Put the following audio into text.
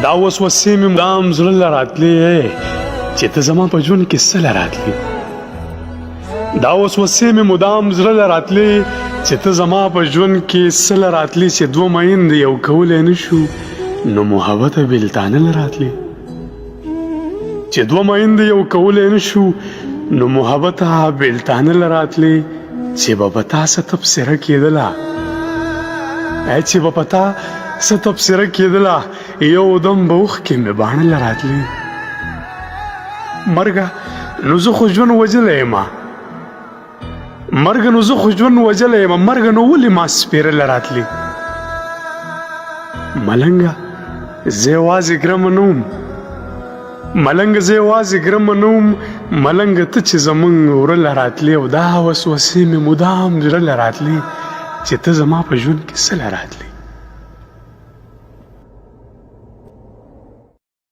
دا وسوسې مې مدام زړه له راتلې چې ته زما په ژوند کې څه له راتلې دا وسوسې مې مدام زړه له راتلې چې ته زما په ژوند کې څه له راتلې چې دوه میندې یو کولی نه شو نو محبته بېلتانه له راتلې چې دوه میندې یو کولی نه شو نو محبته بېلتانه له راتلې چې به په تا څه تبصره کېدله چې به په تا څه تبصره کېدله یو دم به اوښکې مې باڼه له راتلې مرګه نو زه خو ژوند وژلی یم مرګه نو زه خو ژوند وژلی یم مرګه نو ولې ما سپېره له راتلې ملنګه زه یوازې ګرمه نه وم ملنګه زه یوازې ګرمه نه وم ملنګه ته چې زمونږ وره له راتلې او دا وسوسې مې مدام زړه له راتلې چې ته زما په ژوند کې څه له راتلې